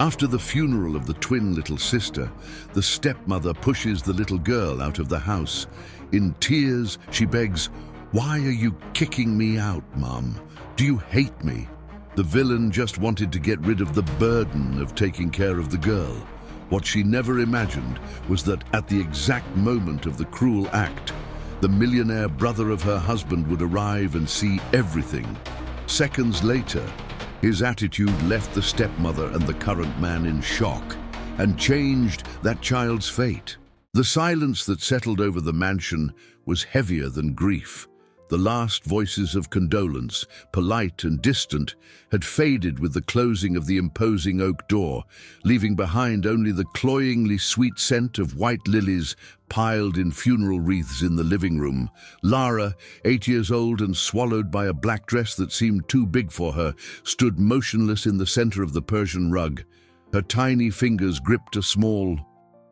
After the funeral of the twin little sister, the stepmother pushes the little girl out of the house. In tears, she begs, "Why are you kicking me out, Mom? Do you hate me?" The villain just wanted to get rid of the burden of taking care of the girl. What she never imagined was that at the exact moment of the cruel act, the millionaire brother of her husband would arrive and see everything. Seconds later, his attitude left the stepmother and the current man in shock and changed that child's fate. The silence that settled over the mansion was heavier than grief. The last voices of condolence, polite and distant, had faded with the closing of the imposing oak door, leaving behind only the cloyingly sweet scent of white lilies piled in funeral wreaths in the living room. Lara, 8 years old and swallowed by a black dress that seemed too big for her, stood motionless in the center of the Persian rug. Her tiny fingers gripped a small,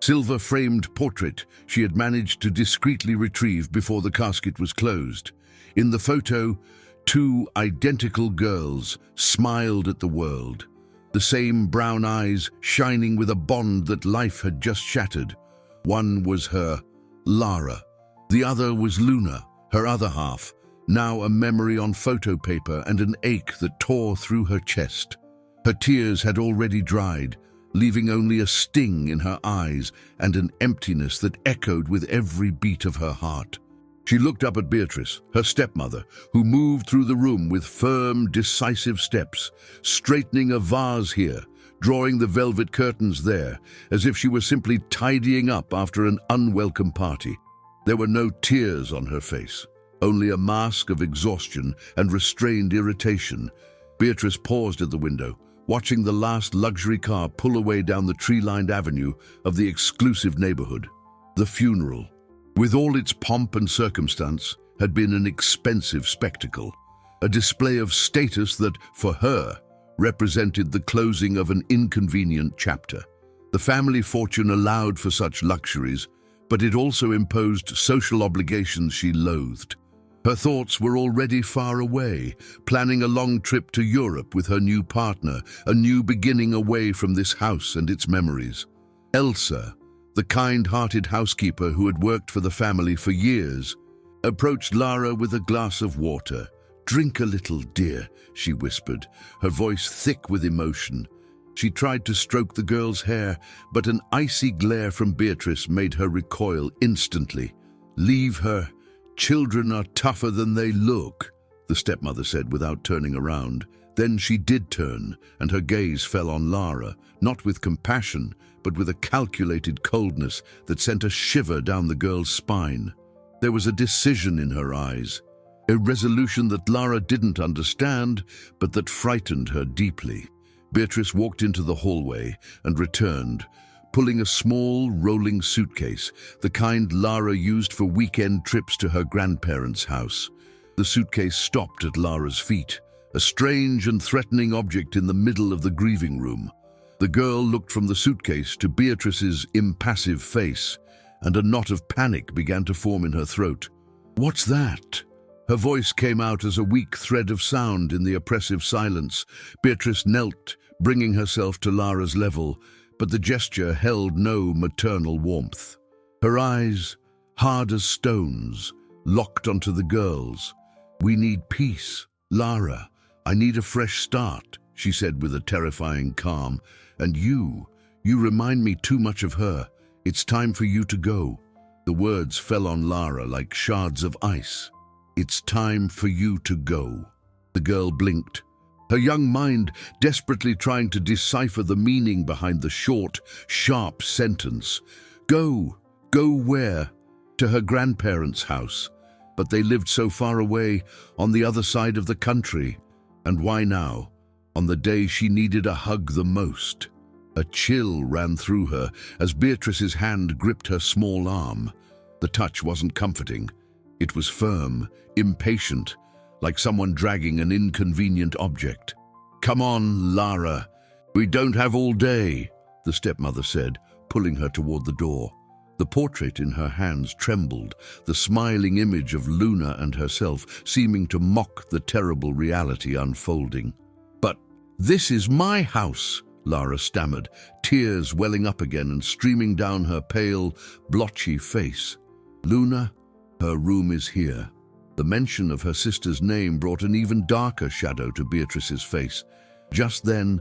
silver-framed portrait she had managed to discreetly retrieve before the casket was closed. In the photo, two identical girls smiled at the world, the same brown eyes shining with a bond that life had just shattered. One was her, Lara. The other was Luna, her other half, now a memory on photo paper and an ache that tore through her chest. Her tears had already dried, leaving only a sting in her eyes and an emptiness that echoed with every beat of her heart. She looked up at Beatrice, her stepmother, who moved through the room with firm, decisive steps, straightening a vase here, drawing the velvet curtains there, as if she were simply tidying up after an unwelcome party. There were no tears on her face, only a mask of exhaustion and restrained irritation. Beatrice paused at the window, watching the last luxury car pull away down the tree-lined avenue of the exclusive neighborhood. The funeral, with all its pomp and circumstance, had been an expensive spectacle, a display of status that, for her, represented the closing of an inconvenient chapter. The family fortune allowed for such luxuries, but it also imposed social obligations she loathed. Her thoughts were already far away, planning a long trip to Europe with her new partner, a new beginning away from this house and its memories. Elsa, the kind-hearted housekeeper who had worked for the family for years, approached Lara with a glass of water. "Drink a little, dear," she whispered, her voice thick with emotion. She tried to stroke the girl's hair, but an icy glare from Beatrice made her recoil instantly. "Leave her. Children are tougher than they look," the stepmother said without turning around. Then she did turn, and her gaze fell on Lara, not with compassion, but with a calculated coldness that sent a shiver down the girl's spine. There was a decision in her eyes, a resolution that Lara didn't understand, but that frightened her deeply. Beatrice walked into the hallway and returned, pulling a small, rolling suitcase, the kind Lara used for weekend trips to her grandparents' house. The suitcase stopped at Lara's feet, a strange and threatening object in the middle of the grieving room. The girl looked from the suitcase to Beatrice's impassive face, and a knot of panic began to form in her throat. "What's that?" Her voice came out as a weak thread of sound in the oppressive silence. Beatrice knelt, bringing herself to Lara's level, but the gesture held no maternal warmth. Her eyes, hard as stones, locked onto the girl's. "We need peace, Lara. I need a fresh start," she said with a terrifying calm. "And you remind me too much of her. It's time for you to go." The words fell on Lara like shards of ice. "It's time for you to go." The girl blinked, her young mind desperately trying to decipher the meaning behind the short, sharp sentence. Go where? To her grandparents' house. But they lived so far away, on the other side of the country. And why now? On the day she needed a hug the most. A chill ran through her as Beatrice's hand gripped her small arm. The touch wasn't comforting. It was firm, impatient, like someone dragging an inconvenient object. "Come on, Lara. We don't have all day," the stepmother said, pulling her toward the door. The portrait in her hands trembled, the smiling image of Luna and herself seeming to mock the terrible reality unfolding. "But this is my house," Lara stammered, tears welling up again and streaming down her pale, blotchy face. "Luna, her room is here." The mention of her sister's name brought an even darker shadow to Beatrice's face. Just then,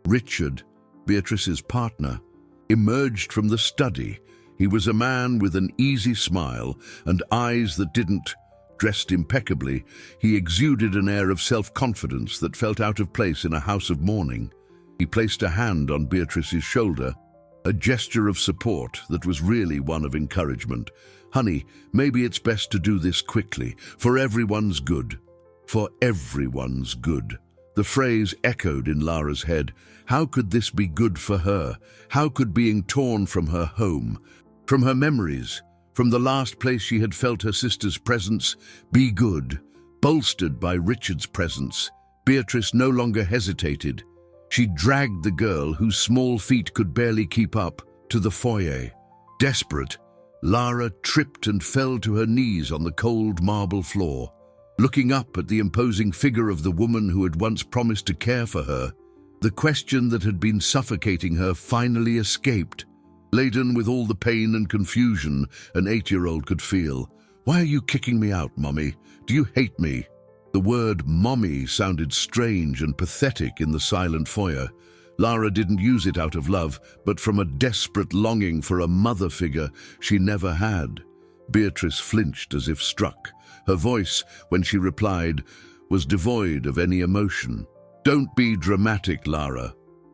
Richard, Beatrice's partner, emerged from the study. He was a man with an easy smile and eyes that didn't. Dressed impeccably, he exuded an air of self-confidence that felt out of place in a house of mourning. He placed a hand on Beatrice's shoulder, a gesture of support that was really one of encouragement. "Honey, maybe it's best to do this quickly, for everyone's good." For everyone's good. The phrase echoed in Lara's head. How could this be good for her? How could being torn from her home, from her memories, from the last place she had felt her sister's presence, be good? Bolstered by Richard's presence, Beatrice no longer hesitated. She dragged the girl, whose small feet could barely keep up, to the foyer. Desperate, Lara tripped and fell to her knees on the cold marble floor. Looking up at the imposing figure of the woman who had once promised to care for her, the question that had been suffocating her finally escaped. Laden with all the pain and confusion an 8-year-old could feel. "Why are you kicking me out, Mommy? Do you hate me?" The word "mommy" sounded strange and pathetic in the silent foyer. Lara didn't use it out of love, but from a desperate longing for a mother figure she never had. Beatrice flinched as if struck. Her voice, when she replied, was devoid of any emotion. "Don't be dramatic, Lara.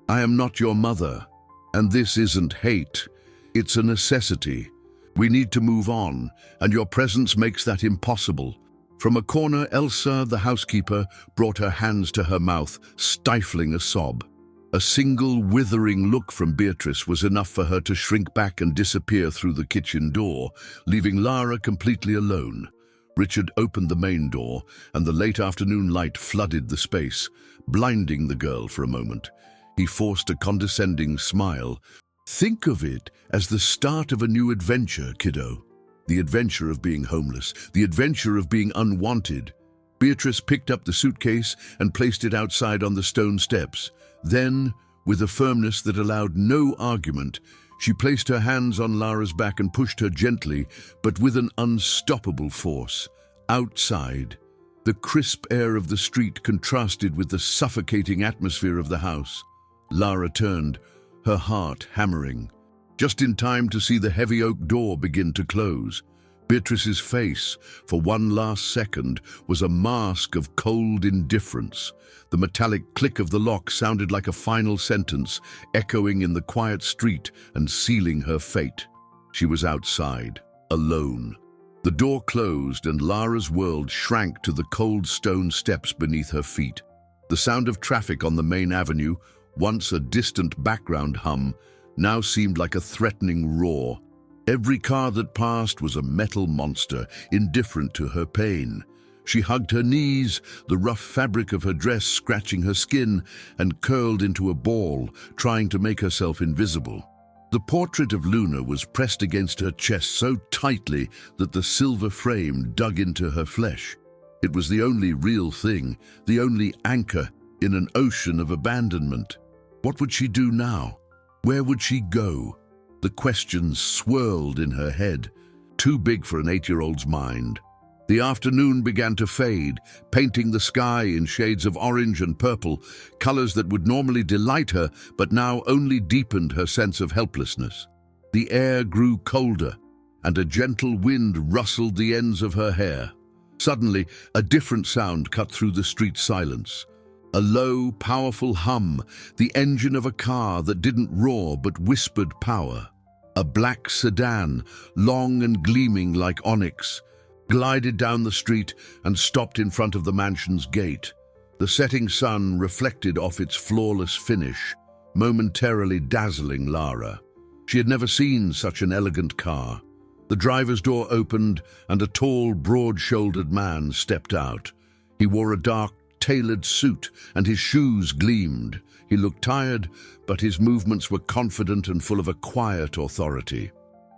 I am not your mother. And this isn't hate. It's a necessity. We need to move on, and your presence makes that impossible." From a corner, Elsa, the housekeeper, brought her hands to her mouth, stifling a sob. A single withering look from Beatrice was enough for her to shrink back and disappear through the kitchen door, leaving Lara completely alone. Richard opened the main door, and the late afternoon light flooded the space, blinding the girl for a moment. He forced a condescending smile. "Think of it as the start of a new adventure, kiddo. The adventure of being homeless, the adventure of being unwanted." Beatrice picked up the suitcase and placed it outside on the stone steps. Then, with a firmness that allowed no argument, she placed her hands on Lara's back and pushed her gently, but with an unstoppable force. Outside, the crisp air of the street contrasted with the suffocating atmosphere of the house. Lara turned, her heart hammering, just in time to see the heavy oak door begin to close. Beatrice's face, for one last second, was a mask of cold indifference. The metallic click of the lock sounded like a final sentence, echoing in the quiet street and sealing her fate. She was outside, alone. The door closed and Lara's world shrank to the cold stone steps beneath her feet. The sound of traffic on the main avenue, once a distant background hum, now seemed like a threatening roar. Every car that passed was a metal monster, indifferent to her pain. She hugged her knees, the rough fabric of her dress scratching her skin, and curled into a ball, trying to make herself invisible. The portrait of Luna was pressed against her chest so tightly that the silver frame dug into her flesh. It was the only real thing, the only anchor in an ocean of abandonment. What would she do now? Where would she go? The questions swirled in her head, too big for an 8-year-old's mind. The afternoon began to fade, painting the sky in shades of orange and purple, colors that would normally delight her, but now only deepened her sense of helplessness. The air grew colder, and a gentle wind rustled the ends of her hair. Suddenly, a different sound cut through the street silence. A low, powerful hum, the engine of a car that didn't roar but whispered power. A black sedan, long and gleaming like onyx, glided down the street and stopped in front of the mansion's gate. The setting sun reflected off its flawless finish, momentarily dazzling Lara. She had never seen such an elegant car. The driver's door opened and a tall, broad-shouldered man stepped out. He wore a dark, tailored suit, and his shoes gleamed. He looked tired, but his movements were confident and full of a quiet authority.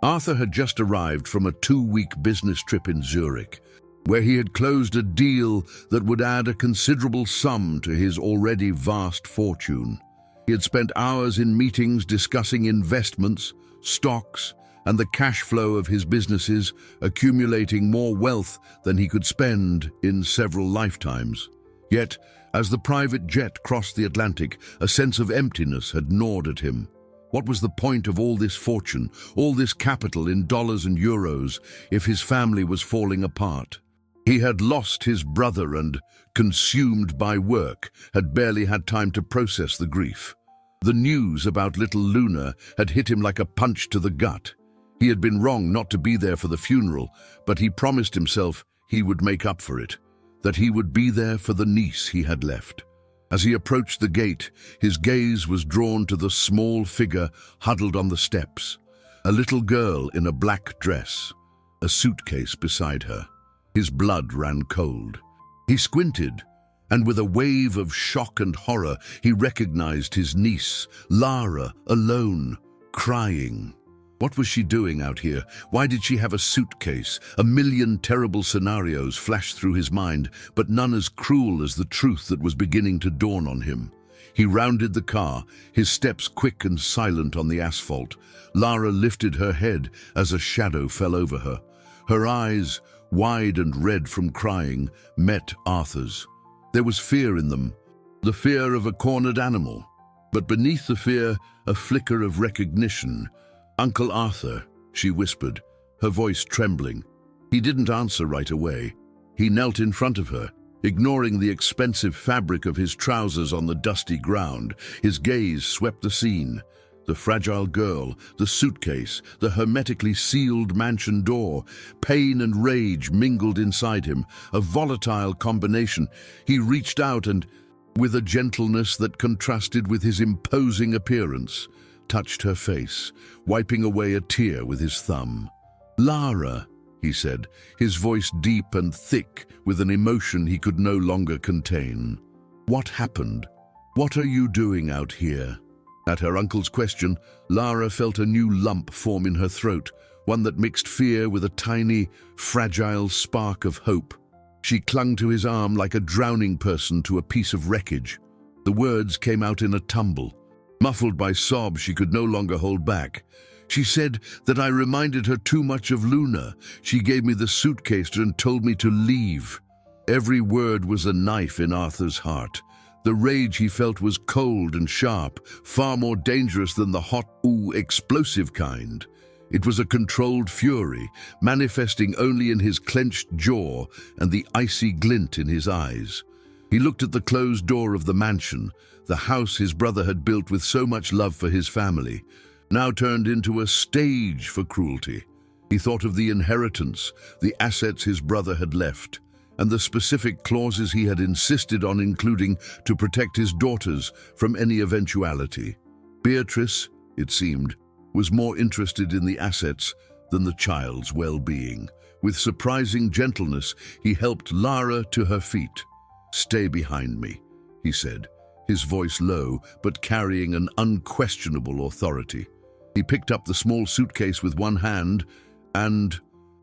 Arthur had just arrived from a 2-week business trip in Zurich, where he had closed a deal that would add a considerable sum to his already vast fortune. He had spent hours in meetings discussing investments, stocks, and the cash flow of his businesses, accumulating more wealth than he could spend in several lifetimes. Yet, as the private jet crossed the Atlantic, a sense of emptiness had gnawed at him. What was the point of all this fortune, all this capital in dollars and euros, if his family was falling apart? He had lost his brother and, consumed by work, had barely had time to process the grief. The news about little Luna had hit him like a punch to the gut. He had been wrong not to be there for the funeral, but he promised himself he would make up for it, that he would be there for the niece he had left. As he approached the gate, his gaze was drawn to the small figure huddled on the steps, a little girl in a black dress, a suitcase beside her. His blood ran cold. He squinted, and with a wave of shock and horror, he recognized his niece, Lara, alone, crying. What was she doing out here? Why did she have a suitcase? A million terrible scenarios flashed through his mind, but none as cruel as the truth that was beginning to dawn on him. He rounded the car, his steps quick and silent on the asphalt. Lara lifted her head as a shadow fell over her. Her eyes, wide and red from crying, met Arthur's. There was fear in them, the fear of a cornered animal. But beneath the fear, a flicker of recognition. "Uncle Arthur," she whispered, her voice trembling. He didn't answer right away. He knelt in front of her, ignoring the expensive fabric of his trousers on the dusty ground. His gaze swept the scene. The fragile girl, the suitcase, the hermetically sealed mansion door. Pain and rage mingled inside him, a volatile combination. He reached out and, with a gentleness that contrasted with his imposing appearance, touched her face, wiping away a tear with his thumb. "Lara," he said, his voice deep and thick with an emotion he could no longer contain. "What happened? What are you doing out here?" At her uncle's question, Lara felt a new lump form in her throat, one that mixed fear with a tiny, fragile spark of hope. She clung to his arm like a drowning person to a piece of wreckage. The words came out in a tumble. Muffled by sobs she could no longer hold back. "She said that I reminded her too much of Luna. She gave me the suitcase and told me to leave." Every word was a knife in Arthur's heart. The rage he felt was cold and sharp, far more dangerous than the hot, explosive kind. It was a controlled fury, manifesting only in his clenched jaw and the icy glint in his eyes. He looked at the closed door of the mansion, the house his brother had built with so much love for his family, now turned into a stage for cruelty. He thought of the inheritance, the assets his brother had left, and the specific clauses he had insisted on including to protect his daughters from any eventuality. Beatrice, it seemed, was more interested in the assets than the child's well-being. With surprising gentleness, he helped Lara to her feet. "Stay behind me," he said, his voice low but carrying an unquestionable authority. He picked up the small suitcase with one hand and,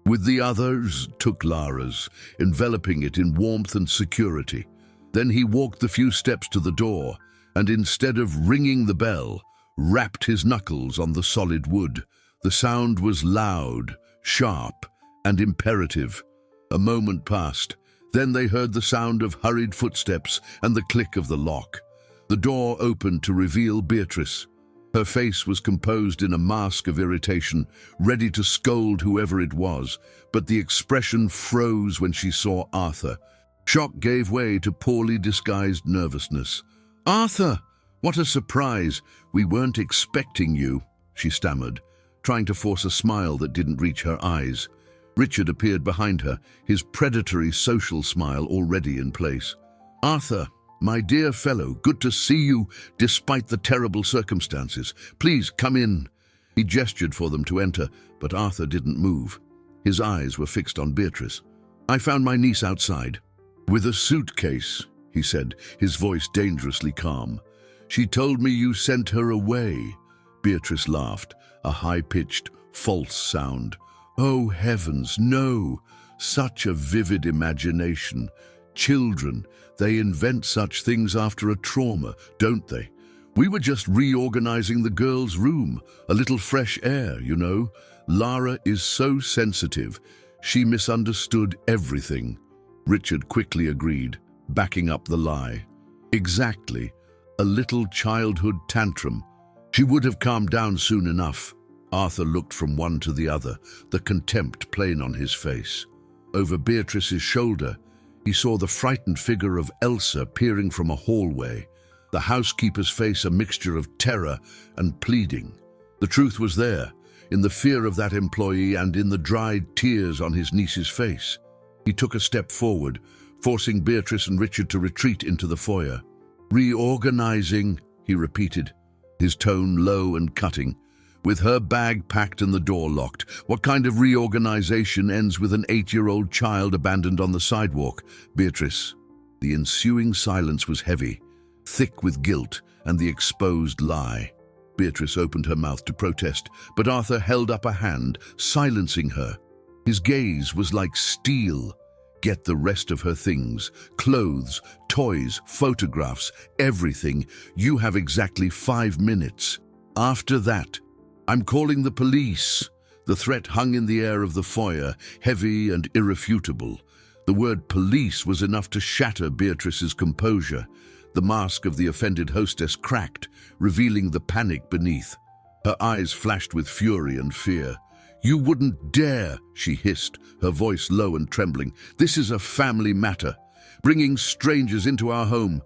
with the others, took Lara's, enveloping it in warmth and security. Then he walked the few steps to the door and, instead of ringing the bell, rapped his knuckles on the solid wood. The sound was loud, sharp, and imperative. A moment passed. Then they heard the sound of hurried footsteps and the click of the lock. The door opened to reveal Beatrice. Her face was composed in a mask of irritation, ready to scold whoever it was, but the expression froze when she saw Arthur. Shock gave way to poorly disguised nervousness. "Arthur! What a surprise! We weren't expecting you," she stammered, trying to force a smile that didn't reach her eyes. Richard appeared behind her, his predatory social smile already in place. "Arthur, my dear fellow, good to see you despite the terrible circumstances. Please come in." He gestured for them to enter, but Arthur didn't move. His eyes were fixed on Beatrice. "I found my niece outside." "With a suitcase," he said, his voice dangerously calm. "She told me you sent her away." Beatrice laughed, a high-pitched, false sound. "Oh, heavens, no! Such a vivid imagination. Children, they invent such things after a trauma, don't they? We were just reorganizing the girls' room, a little fresh air, you know. Lara is so sensitive. She misunderstood everything. Richard quickly agreed, backing up the lie. Exactly. A little childhood tantrum. She would have calmed down soon enough. Arthur looked from one to the other, the contempt plain on his face. Over Beatrice's shoulder, he saw the frightened figure of Elsa peering from a hallway, the housekeeper's face a mixture of terror and pleading. The truth was there, in the fear of that employee and in the dried tears on his niece's face. He took a step forward, forcing Beatrice and Richard to retreat into the foyer. "Reorganizing," he repeated, his tone low and cutting. "With her bag packed and the door locked, what kind of reorganization ends with an 8-year-old child abandoned on the sidewalk? Beatrice." The ensuing silence was heavy, thick with guilt and the exposed lie. Beatrice opened her mouth to protest, but Arthur held up a hand, silencing her. His gaze was like steel. "Get the rest of her things, clothes, toys, photographs, everything. You have exactly 5 minutes. After that, I'm calling the police." The threat hung in the air of the foyer, heavy and irrefutable. The word police was enough to shatter Beatrice's composure. The mask of the offended hostess cracked, revealing the panic beneath. Her eyes flashed with fury and fear. "You wouldn't dare," she hissed, her voice low and trembling. "This is a family matter, bringing strangers into our home.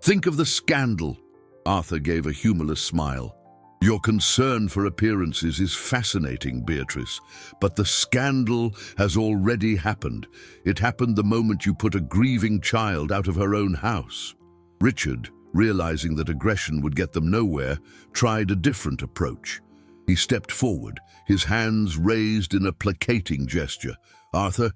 Think of the scandal." Arthur gave a humorless smile. "Your concern for appearances is fascinating, Beatrice, but the scandal has already happened. It happened the moment you put a grieving child out of her own house." Richard, realizing that aggression would get them nowhere, tried a different approach. He stepped forward, his hands raised in a placating gesture. "Arthur,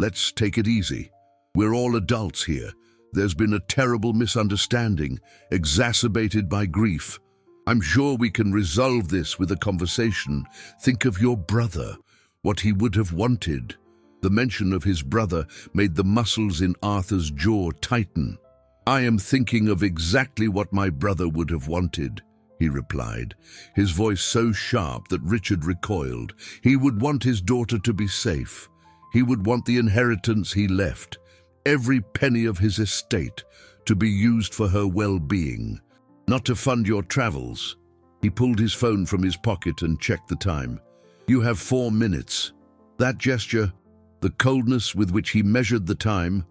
let's take it easy. We're all adults here. There's been a terrible misunderstanding, exacerbated by grief. I'm sure we can resolve this with a conversation. Think of your brother, what he would have wanted." The mention of his brother made the muscles in Arthur's jaw tighten. "I am thinking of exactly what my brother would have wanted," he replied, his voice so sharp that Richard recoiled. "He would want his daughter to be safe. He would want the inheritance he left, every penny of his estate, to be used for her well-being, not to fund your travels." He pulled his phone from his pocket and checked the time. "You have 4 minutes." That gesture, the coldness with which he measured the time,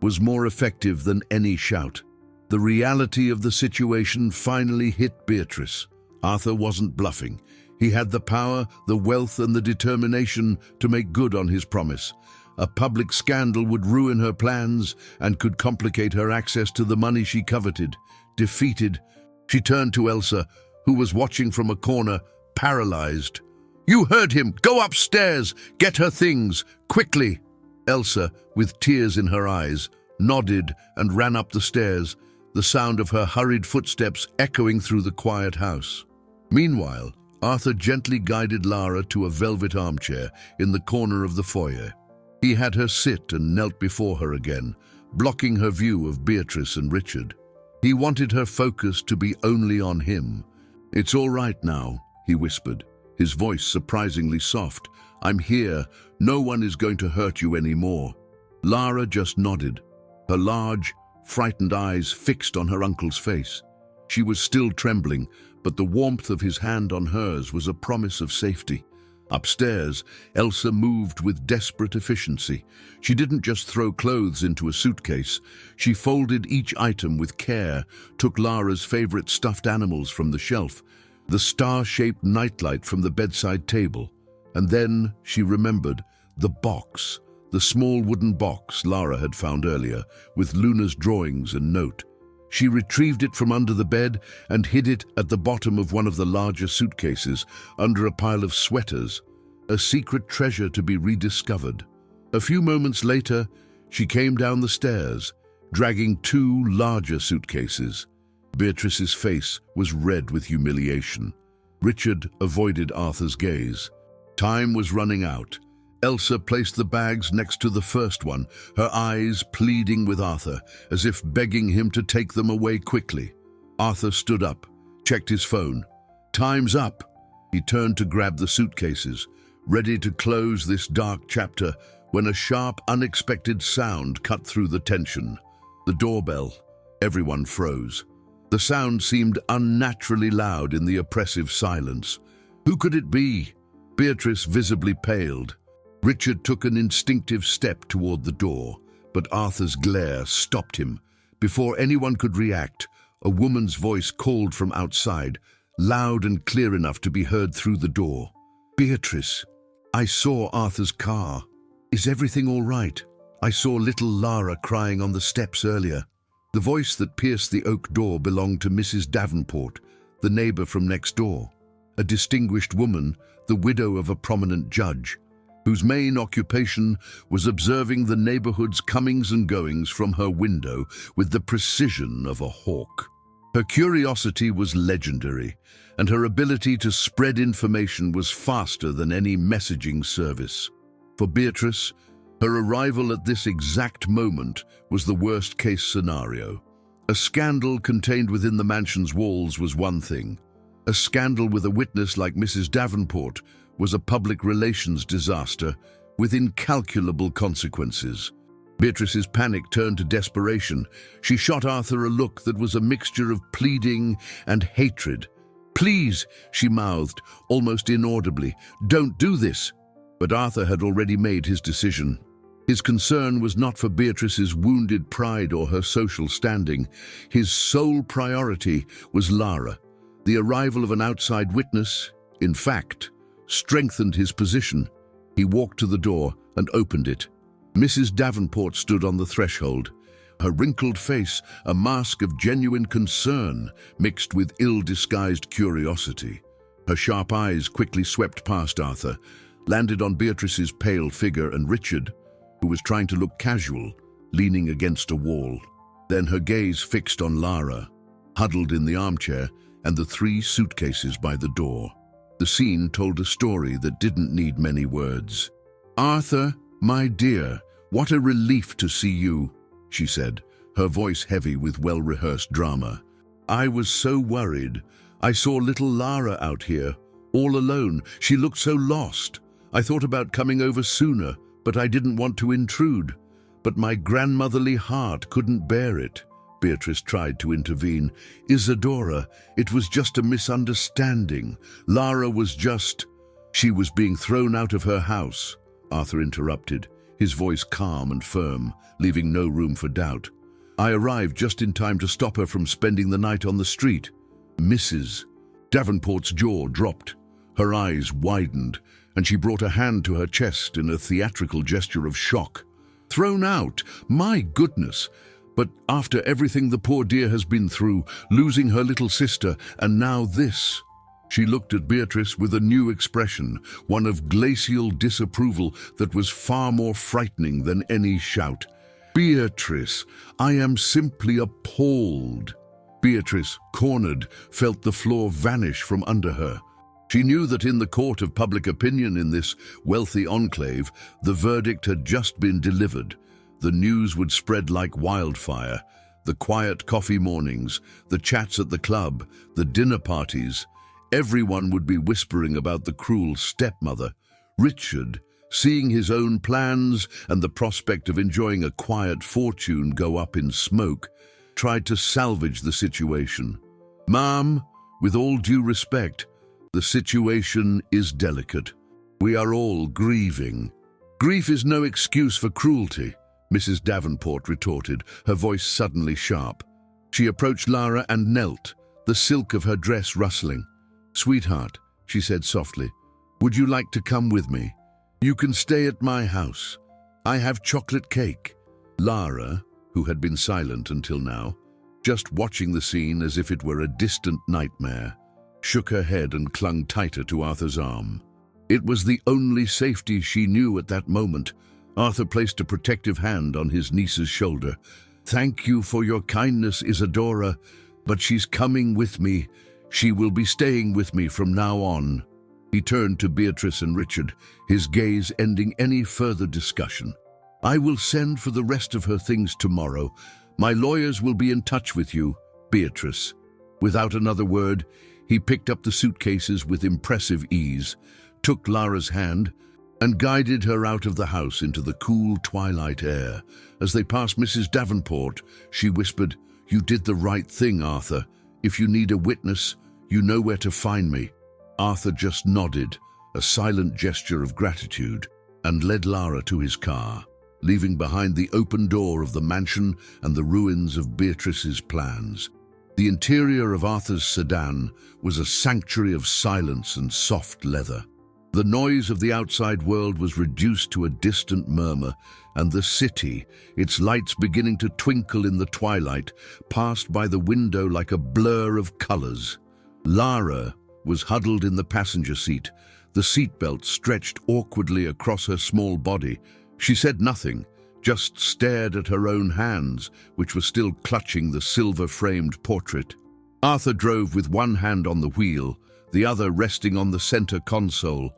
was more effective than any shout. The reality of the situation finally hit Beatrice. Arthur wasn't bluffing. He had the power, the wealth, and the determination to make good on his promise. A public scandal would ruin her plans and could complicate her access to the money she coveted. Defeated, she turned to Elsa, who was watching from a corner, paralyzed. "You heard him! Go upstairs! Get her things! Quickly!" Elsa, with tears in her eyes, nodded and ran up the stairs, the sound of her hurried footsteps echoing through the quiet house. Meanwhile, Arthur gently guided Lara to a velvet armchair in the corner of the foyer. He had her sit and knelt before her again, blocking her view of Beatrice and Richard. He wanted her focus to be only on him. "It's all right now," he whispered, his voice surprisingly soft. "I'm here. No one is going to hurt you anymore." Lara just nodded, her large, frightened eyes fixed on her uncle's face. She was still trembling, but the warmth of his hand on hers was a promise of safety. Upstairs, Elsa moved with desperate efficiency. She didn't just throw clothes into a suitcase. She folded each item with care, took Lara's favorite stuffed animals from the shelf, the star-shaped nightlight from the bedside table. And then she remembered the box, the small wooden box Lara had found earlier, with Luna's drawings and note. She retrieved it from under the bed and hid it at the bottom of one of the larger suitcases, under a pile of sweaters, a secret treasure to be rediscovered. A few moments later, she came down the stairs, dragging 2 larger suitcases. Beatrice's face was red with humiliation. Richard avoided Arthur's gaze. Time was running out. Elsa placed the bags next to the first one, her eyes pleading with Arthur, as if begging him to take them away quickly. Arthur stood up, checked his phone. Time's up. He turned to grab the suitcases, ready to close this dark chapter, when a sharp, unexpected sound cut through the tension. The doorbell. Everyone froze. The sound seemed unnaturally loud in the oppressive silence. Who could it be? Beatrice visibly paled. Richard took an instinctive step toward the door, but Arthur's glare stopped him. Before anyone could react, a woman's voice called from outside, loud and clear enough to be heard through the door. "Beatrice, I saw Arthur's car. Is everything all right? I saw little Lara crying on the steps earlier." The voice that pierced the oak door belonged to Mrs. Davenport, the neighbor from next door, a distinguished woman, the widow of a prominent judge, whose main occupation was observing the neighborhood's comings and goings from her window with the precision of a hawk. Her curiosity was legendary, and her ability to spread information was faster than any messaging service. For Beatrice, her arrival at this exact moment was the worst-case scenario. A scandal contained within the mansion's walls was one thing. A scandal with a witness like Mrs. Davenport was a public relations disaster with incalculable consequences. Beatrice's panic turned to desperation. She shot Arthur a look that was a mixture of pleading and hatred. "Please," she mouthed, almost inaudibly, "don't do this." But Arthur had already made his decision. His concern was not for Beatrice's wounded pride or her social standing. His sole priority was Lara. The arrival of an outside witness, in fact, strengthened his position. He walked to the door and opened it. Mrs. Davenport stood on the threshold, her wrinkled face a mask of genuine concern mixed with ill-disguised curiosity. Her sharp eyes quickly swept past Arthur, landed on Beatrice's pale figure and Richard, who was trying to look casual, leaning against a wall. Then her gaze fixed on Lara, huddled in the armchair, and the 3 suitcases by the door. The scene told a story that didn't need many words. "Arthur, my dear, what a relief to see you," she said, her voice heavy with well-rehearsed drama. "I was so worried. I saw little Lara out here, all alone. She looked so lost. I thought about coming over sooner, but I didn't want to intrude. But my grandmotherly heart couldn't bear it." Beatrice tried to intervene. "Isadora, it was just a misunderstanding. Lara was just—" "She was being thrown out of her house," Arthur interrupted, his voice calm and firm, leaving no room for doubt. "I arrived just in time to stop her from spending the night on the street." Mrs. Davenport's jaw dropped. Her eyes widened, and she brought a hand to her chest in a theatrical gesture of shock. "Thrown out? My goodness! But after everything the poor dear has been through, losing her little sister, and now this." She looked at Beatrice with a new expression, one of glacial disapproval that was far more frightening than any shout. "Beatrice, I am simply appalled." Beatrice, cornered, felt the floor vanish from under her. She knew that in the court of public opinion in this wealthy enclave, the verdict had just been delivered. The news would spread like wildfire. The quiet coffee mornings, the chats at the club, the dinner parties. Everyone would be whispering about the cruel stepmother. Richard, seeing his own plans and the prospect of enjoying a quiet fortune go up in smoke, tried to salvage the situation. "Ma'am, with all due respect, the situation is delicate. We are all grieving." "Grief is no excuse for cruelty," Mrs. Davenport retorted, her voice suddenly sharp. She approached Lara and knelt, the silk of her dress rustling. "Sweetheart," she said softly, "would you like to come with me? You can stay at my house. I have chocolate cake." Lara, who had been silent until now, just watching the scene as if it were a distant nightmare, shook her head and clung tighter to Arthur's arm. It was the only safety she knew at that moment. Arthur placed a protective hand on his niece's shoulder. "Thank you for your kindness, Isadora, but she's coming with me. She will be staying with me from now on." He turned to Beatrice and Richard, his gaze ending any further discussion. "I will send for the rest of her things tomorrow. My lawyers will be in touch with you, Beatrice." Without another word, he picked up the suitcases with impressive ease, took Lara's hand, and guided her out of the house into the cool twilight air. As they passed Mrs. Davenport, she whispered, "You did the right thing, Arthur. If you need a witness, you know where to find me." Arthur just nodded, a silent gesture of gratitude, and led Lara to his car, leaving behind the open door of the mansion and the ruins of Beatrice's plans. The interior of Arthur's sedan was a sanctuary of silence and soft leather. The noise of the outside world was reduced to a distant murmur, and the city, its lights beginning to twinkle in the twilight, passed by the window like a blur of colors. Lara was huddled in the passenger seat, the seatbelt stretched awkwardly across her small body. She said nothing, just stared at her own hands, which were still clutching the silver-framed portrait. Arthur drove with one hand on the wheel, the other resting on the center console.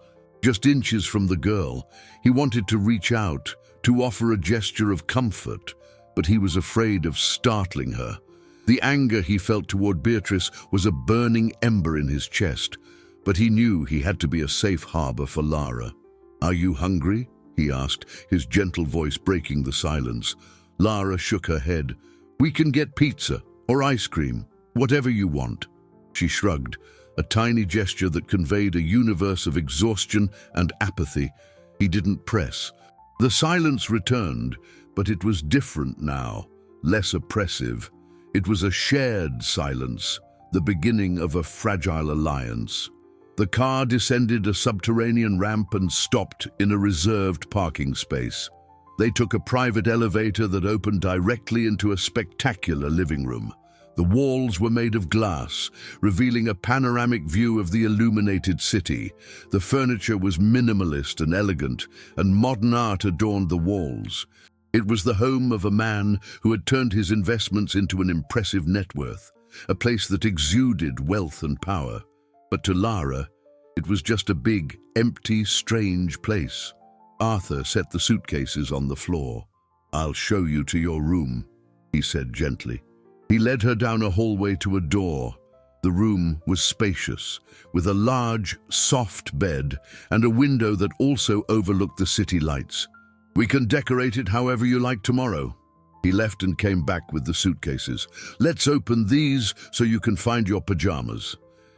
Just inches from the girl, he wanted to reach out, to offer a gesture of comfort, but he was afraid of startling her. The anger he felt toward Beatrice was a burning ember in his chest, but he knew he had to be a safe harbor for Lara. "Are you hungry?" he asked, his gentle voice breaking the silence. Lara shook her head. "We can get pizza or ice cream, whatever you want." She shrugged, a tiny gesture that conveyed a universe of exhaustion and apathy. He didn't press. The silence returned, but it was different now, less oppressive. It was a shared silence, the beginning of a fragile alliance. The car descended a subterranean ramp and stopped in a reserved parking space. They took a private elevator that opened directly into a spectacular living room. The walls were made of glass, revealing a panoramic view of the illuminated city. The furniture was minimalist and elegant, and modern art adorned the walls. It was the home of a man who had turned his investments into an impressive net worth, a place that exuded wealth and power. But to Lara, it was just a big, empty, strange place. Arthur set the suitcases on the floor. "I'll show you to your room," he said gently. He led her down a hallway to a door. The room was spacious, with a large, soft bed and a window that also overlooked the city lights. "We can decorate it however you like tomorrow." He left and came back with the suitcases. "Let's open these so you can find your pajamas."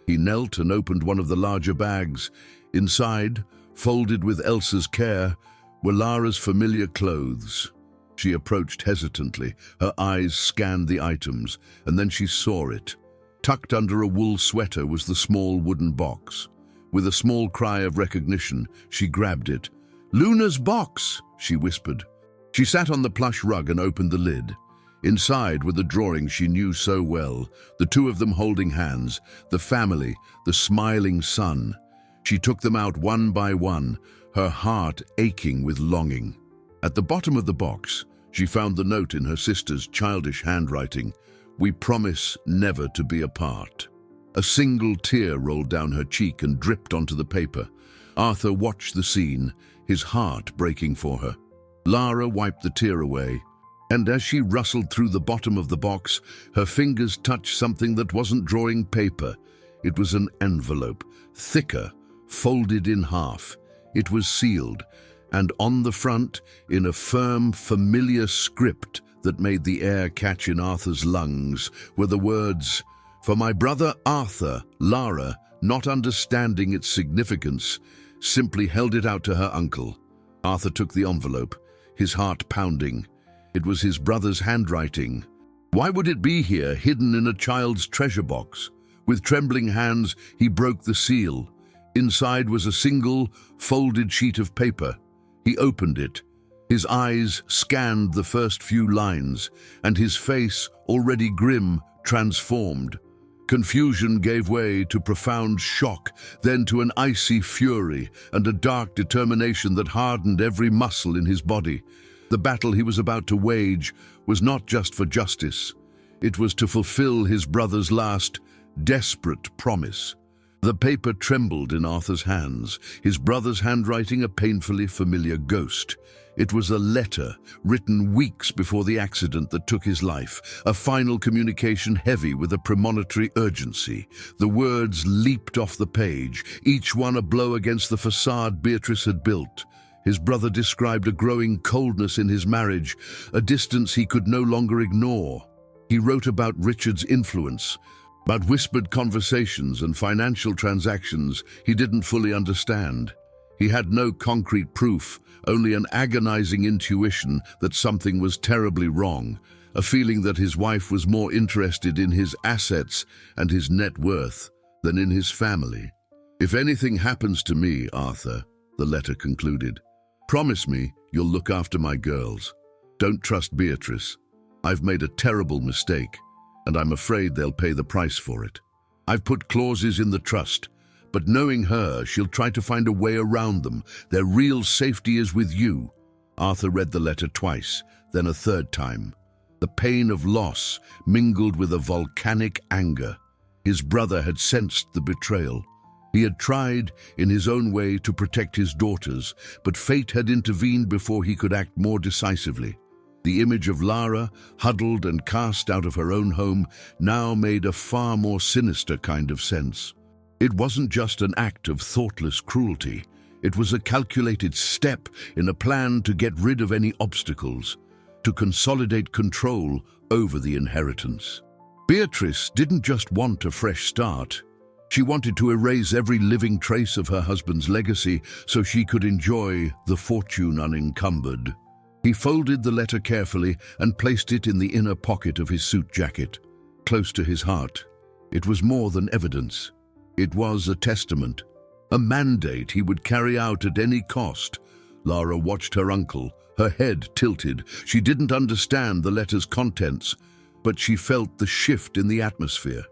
He knelt and opened one of the larger bags. Inside, folded with Elsa's care, were Lara's familiar clothes. She approached hesitantly. Her eyes scanned the items, and then she saw it. Tucked under a wool sweater was the small wooden box. With a small cry of recognition, she grabbed it. "Luna's box!" she whispered. She sat on the plush rug and opened the lid. Inside were the drawings she knew so well, the two of them holding hands, the family, the smiling sun. She took them out one by one, her heart aching with longing. At the bottom of the box, she found the note in her sister's childish handwriting, "We promise never to be apart." A single tear rolled down her cheek and dripped onto the paper. Arthur watched the scene, his heart breaking for her. Lara wiped the tear away, and as she rustled through the bottom of the box, her fingers touched something that wasn't drawing paper. It was an envelope, thicker, folded in half. It was sealed, and on the front, in a firm, familiar script that made the air catch in Arthur's lungs, were the words, "For my brother Arthur." Lara, not understanding its significance, simply held it out to her uncle. Arthur took the envelope, his heart pounding. It was his brother's handwriting. Why would it be here, hidden in a child's treasure box? With trembling hands, he broke the seal. Inside was a single, folded sheet of paper. He opened it. His eyes scanned the first few lines, and his face, already grim, transformed. Confusion gave way to profound shock, then to an icy fury and a dark determination that hardened every muscle in his body. The battle he was about to wage was not just for justice. It was to fulfill his brother's last, desperate promise. The paper trembled in Arthur's hands, his brother's handwriting a painfully familiar ghost. It was a letter written weeks before the accident that took his life, a final communication heavy with a premonitory urgency. The words leaped off the page, each one a blow against the facade Beatrice had built. His brother described a growing coldness in his marriage, a distance he could no longer ignore. He wrote about Richard's influence, about whispered conversations and financial transactions he didn't fully understand. He had no concrete proof, only an agonizing intuition that something was terribly wrong, a feeling that his wife was more interested in his assets and his net worth than in his family. "If anything happens to me, Arthur," the letter concluded, "promise me you'll look after my girls. Don't trust Beatrice. I've made a terrible mistake, and I'm afraid they'll pay the price for it. I've put clauses in the trust, but knowing her, she'll try to find a way around them. Their real safety is with you." Arthur read the letter twice, then a third time. The pain of loss mingled with a volcanic anger. His brother had sensed the betrayal. He had tried, in his own way, to protect his daughters, but fate had intervened before he could act more decisively. The image of Lara, huddled and cast out of her own home, now made a far more sinister kind of sense. It wasn't just an act of thoughtless cruelty. It was a calculated step in a plan to get rid of any obstacles, to consolidate control over the inheritance. Beatrice didn't just want a fresh start. She wanted to erase every living trace of her husband's legacy so she could enjoy the fortune unencumbered. He folded the letter carefully and placed it in the inner pocket of his suit jacket, close to his heart. It was more than evidence. It was a testament, a mandate he would carry out at any cost. Lara watched her uncle, her head tilted. She didn't understand the letter's contents, but she felt the shift in the atmosphere.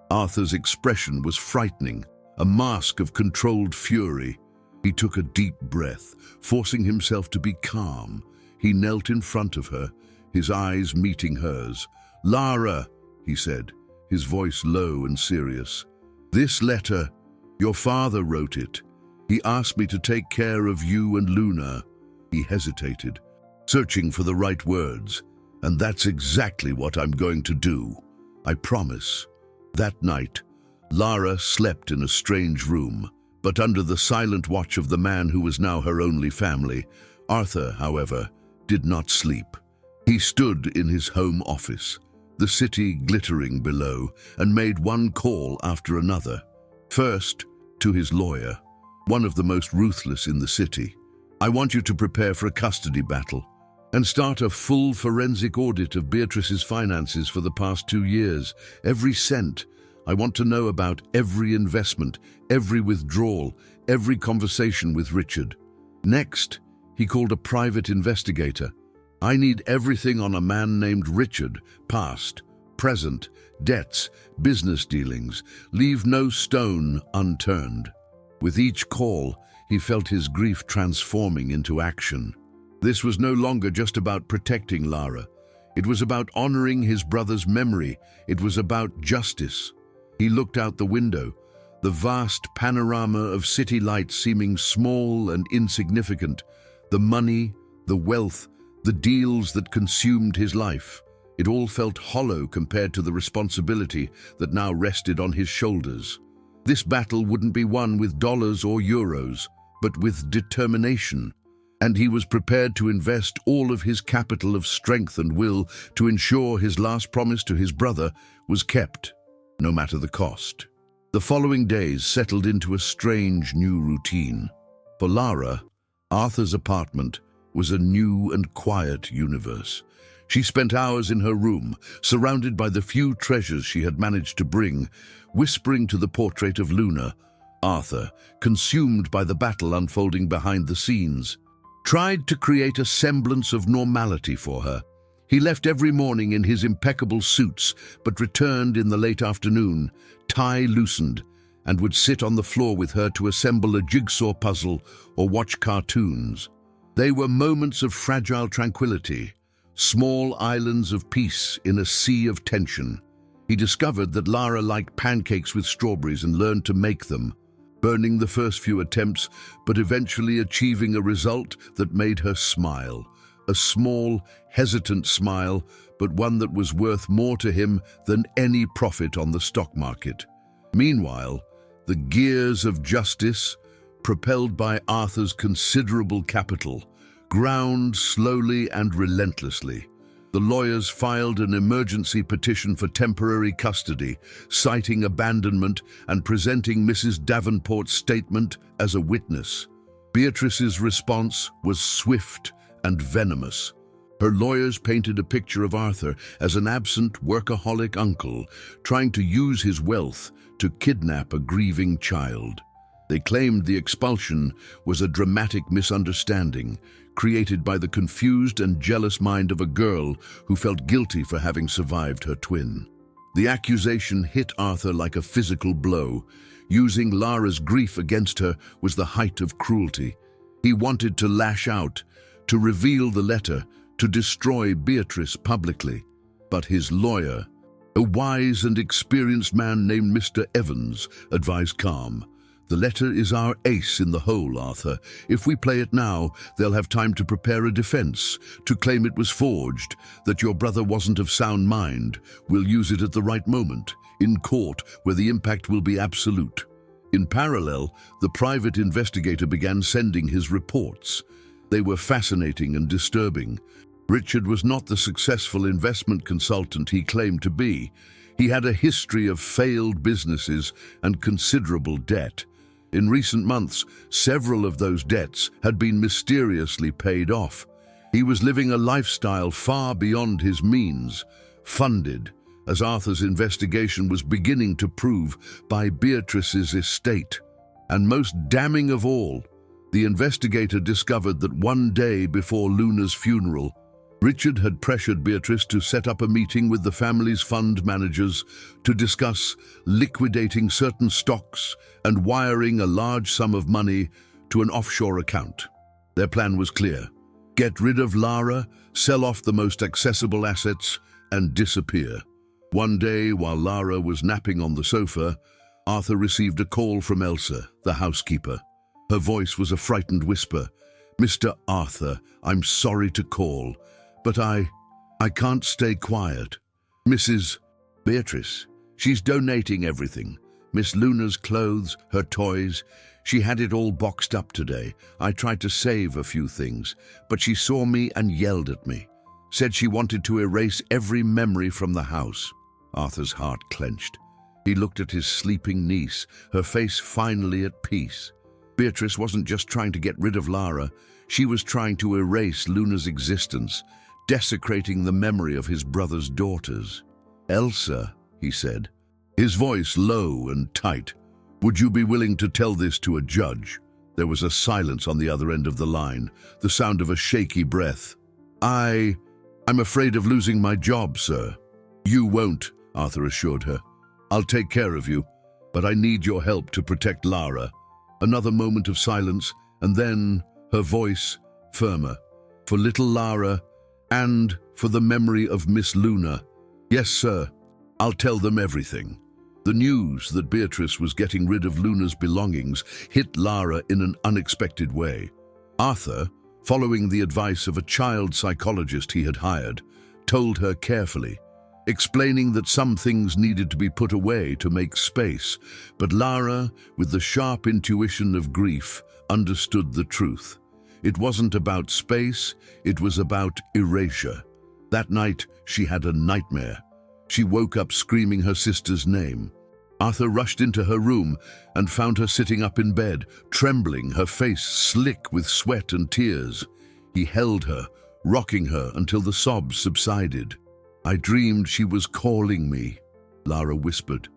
Arthur's expression was frightening, a mask of controlled fury. He took a deep breath, forcing himself to be calm. He knelt in front of her, his eyes meeting hers. "Lara," he said, his voice low and serious. "This letter, your father wrote it. He asked me to take care of you and Luna." He hesitated, searching for the right words. "And that's exactly what I'm going to do. I promise." That night, Lara slept in a strange room, but under the silent watch of the man who was now her only family. Arthur, however, did not sleep. He stood in his home office, the city glittering below, and made one call after another. First, to his lawyer, one of the most ruthless in the city. "I want you to prepare for a custody battle and start a full forensic audit of Beatrice's finances for the past 2 years. Every cent. I want to know about every investment, every withdrawal, every conversation with Richard." Next, he called a private investigator. "I need everything on a man named Richard, past, present, debts, business dealings. Leave no stone unturned." With each call, he felt his grief transforming into action. This was no longer just about protecting Lara. It was about honoring his brother's memory. It was about justice. He looked out the window, the vast panorama of city lights seeming small and insignificant. The money, the wealth, the deals that consumed his life. It all felt hollow compared to the responsibility that now rested on his shoulders. This battle wouldn't be won with dollars or euros, but with determination. And he was prepared to invest all of his capital of strength and will to ensure his last promise to his brother was kept, no matter the cost. The following days settled into a strange new routine. For Lara, Arthur's apartment was a new and quiet universe. She spent hours in her room, surrounded by the few treasures she had managed to bring, whispering to the portrait of Luna. Arthur, consumed by the battle unfolding behind the scenes, tried to create a semblance of normality for her. He left every morning in his impeccable suits, but returned in the late afternoon, tie loosened, and would sit on the floor with her to assemble a jigsaw puzzle or watch cartoons. They were moments of fragile tranquility, small islands of peace in a sea of tension. He discovered that Lara liked pancakes with strawberries and learned to make them. burning the first few attempts, but eventually achieving a result that made her smile. A small, hesitant smile, but one that was worth more to him than any profit on the stock market. Meanwhile, the gears of justice, propelled by Arthur's considerable capital, ground slowly and relentlessly. The lawyers filed an emergency petition for temporary custody, citing abandonment and presenting Mrs. Davenport's statement as a witness. Beatrice's response was swift and venomous. Her lawyers painted a picture of Arthur as an absent, workaholic uncle trying to use his wealth to kidnap a grieving child. They claimed the expulsion was a dramatic misunderstanding created by the confused and jealous mind of a girl who felt guilty for having survived her twin. The accusation hit Arthur like a physical blow. Using Lara's grief against her was the height of cruelty. He wanted to lash out, to reveal the letter, to destroy Beatrice publicly. But his lawyer, a wise and experienced man named Mr. Evans, advised calm. "The letter is our ace in the hole, Arthur. If we play it now, they'll have time to prepare a defense, to claim it was forged, that your brother wasn't of sound mind. We'll use it at the right moment, in court, where the impact will be absolute." In parallel, the private investigator began sending his reports. They were fascinating and disturbing. Richard was not the successful investment consultant he claimed to be. He had a history of failed businesses and considerable debt. In recent months, several of those debts had been mysteriously paid off. He was living a lifestyle far beyond his means, funded, as Arthur's investigation was beginning to prove, by Beatrice's estate. And most damning of all, the investigator discovered that one day before Luna's funeral, Richard had pressured Beatrice to set up a meeting with the family's fund managers to discuss liquidating certain stocks and wiring a large sum of money to an offshore account. Their plan was clear: get rid of Lara, sell off the most accessible assets, and disappear. One day, while Lara was napping on the sofa, Arthur received a call from Elsa, the housekeeper. Her voice was a frightened whisper. "Mr. Arthur, I'm sorry to call, but I can't stay quiet. Mrs. Beatrice, she's donating everything. Miss Luna's clothes, her toys. She had it all boxed up today. I tried to save a few things, but she saw me and yelled at me. Said she wanted to erase every memory from the house." Arthur's heart clenched. He looked at his sleeping niece, her face finally at peace. Beatrice wasn't just trying to get rid of Lara. She was trying to erase Luna's existence, desecrating the memory of his brother's daughters. "Elsa," he said, his voice low and tight, "would you be willing to tell this to a judge?" There was a silence on the other end of the line, the sound of a shaky breath. I'm afraid of losing my job, sir." "You won't," Arthur assured her. "I'll take care of you, but I need your help to protect Lara." Another moment of silence, and then her voice firmer. "For little Lara, and for the memory of Miss Luna." "Yes, sir. I'll tell them everything." The news that Beatrice was getting rid of Luna's belongings hit Lara in an unexpected way. Arthur, following the advice of a child psychologist he had hired, told her carefully, explaining that some things needed to be put away to make space, but Lara, with the sharp intuition of grief, understood the truth. It wasn't about space, it was about erasure. That night, she had a nightmare. She woke up screaming her sister's name. Arthur rushed into her room and found her sitting up in bed, trembling, her face slick with sweat and tears. He held her, rocking her until the sobs subsided. "I dreamed she was calling me," Lara whispered,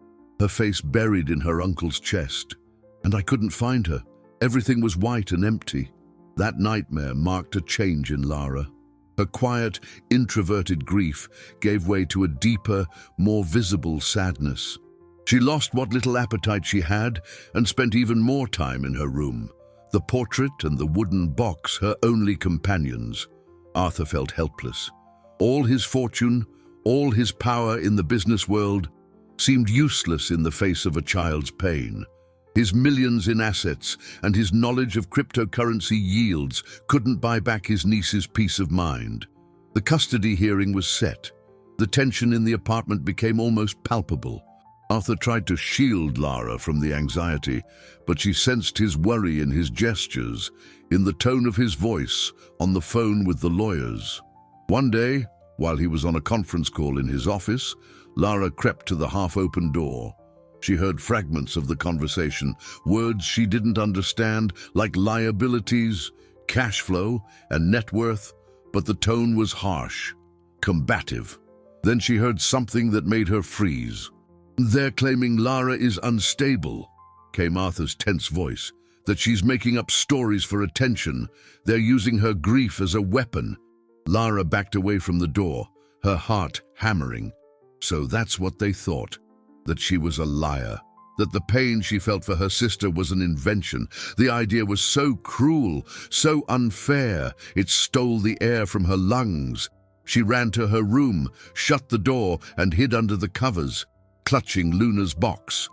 her face buried in her uncle's chest. "And I couldn't find her. Everything was white and empty." That nightmare marked a change in Lara. Her quiet, introverted grief gave way to a deeper, more visible sadness. She lost what little appetite she had and spent even more time in her room, the portrait and the wooden box her only companions. Arthur felt helpless. All his fortune, all his power in the business world, seemed useless in the face of a child's pain. His millions in assets and his knowledge of cryptocurrency yields couldn't buy back his niece's peace of mind. The custody hearing was set. The tension in the apartment became almost palpable. Arthur tried to shield Lara from the anxiety, but she sensed his worry in his gestures, in the tone of his voice, on the phone with the lawyers. One day, while he was on a conference call in his office, Lara crept to the half-open door. She heard fragments of the conversation, words she didn't understand, like liabilities, cash flow, and net worth, but the tone was harsh, combative. Then she heard something that made her freeze. "They're claiming Lara is unstable," came Arthur's tense voice, "that she's making up stories for attention. They're using her grief as a weapon." Lara backed away from the door, her heart hammering. So that's what they thought, that she was a liar, that the pain she felt for her sister was an invention. The idea was so cruel, so unfair, it stole the air from her lungs. She ran to her room, shut the door, and hid under the covers, clutching Luna's box.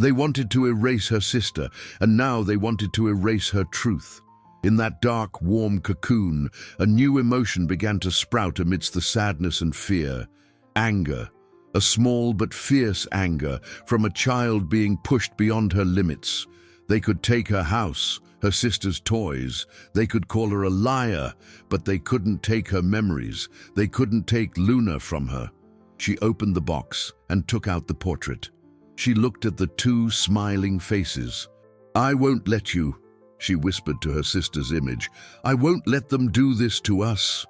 They wanted to erase her sister, and now they wanted to erase her truth. In that dark, warm cocoon, a new emotion began to sprout amidst the sadness and fear. Anger, a small but fierce anger from a child being pushed beyond her limits. They could take her house, her sister's toys. They could call her a liar, but they couldn't take her memories. They couldn't take Luna from her. She opened the box and took out the portrait. She looked at the two smiling faces. "I won't let you," she whispered to her sister's image. "I won't let them do this to us."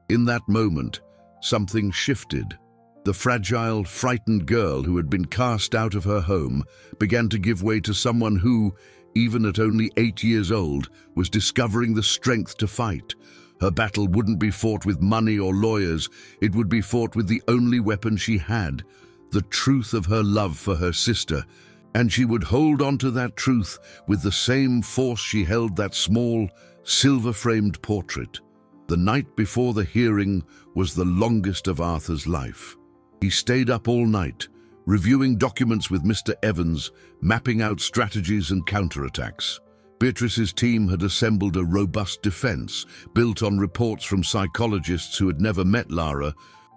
In that moment, something shifted. The fragile, frightened girl who had been cast out of her home began to give way to someone who, even at only 8 years old, was discovering the strength to fight. Her battle wouldn't be fought with money or lawyers. It would be fought with the only weapon she had, the truth of her love for her sister. And she would hold on to that truth with the same force she held that small, silver-framed portrait. The night before the hearing was the longest of Arthur's life. He stayed up all night, reviewing documents with Mr. Evans, mapping out strategies and counterattacks. Beatrice's team had assembled a robust defense, built on reports from psychologists who had never met Lara,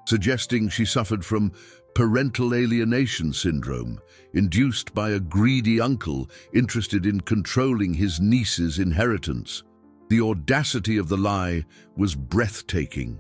suggesting she suffered from parental alienation syndrome, induced by a greedy uncle interested in controlling his niece's inheritance. The audacity of the lie was breathtaking.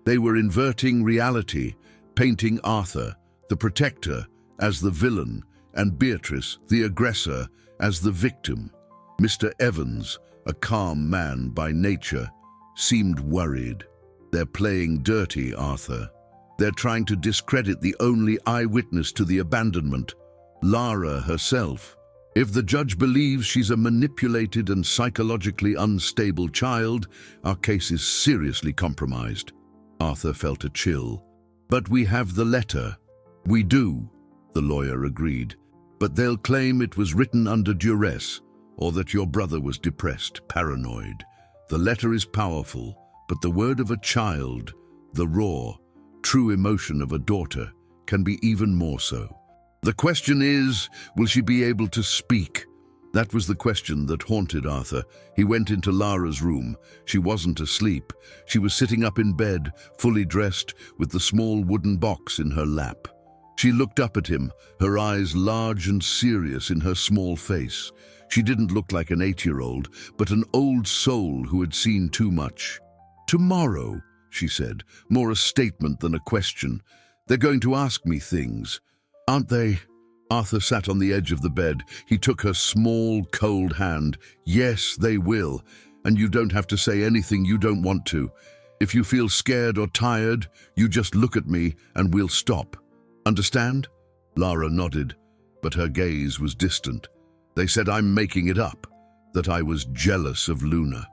They were inverting reality, painting Arthur, the protector, as the villain, and Beatrice, the aggressor, as the victim. Mr. Evans, a calm man by nature, seemed worried. "They're playing dirty, Arthur. They're trying to discredit the only eyewitness to the abandonment, Lara herself. If the judge believes she's a manipulated and psychologically unstable child, our case is seriously compromised." Arthur felt a chill. "But we have the letter." "We do," the lawyer agreed. "But they'll claim it was written under duress, or that your brother was depressed, paranoid. The letter is powerful, but the word of a child, the raw, true emotion of a daughter, can be even more so. The question is, will she be able to speak?" That was the question that haunted Arthur. He went into Lara's room. She wasn't asleep. She was sitting up in bed, fully dressed, with the small wooden box in her lap. She looked up at him, her eyes large and serious in her small face. She didn't look like an 8-year-old, but an old soul who had seen too much. "Tomorrow," she said, more a statement than a question. "They're going to ask me things, aren't they?" Arthur sat on the edge of the bed. He took her small, cold hand. "Yes, they will, and you don't have to say anything you don't want to. If you feel scared or tired, you just look at me and we'll stop. Understand?" Lara nodded, but her gaze was distant. "They said I'm making it up, that I was jealous of Luna."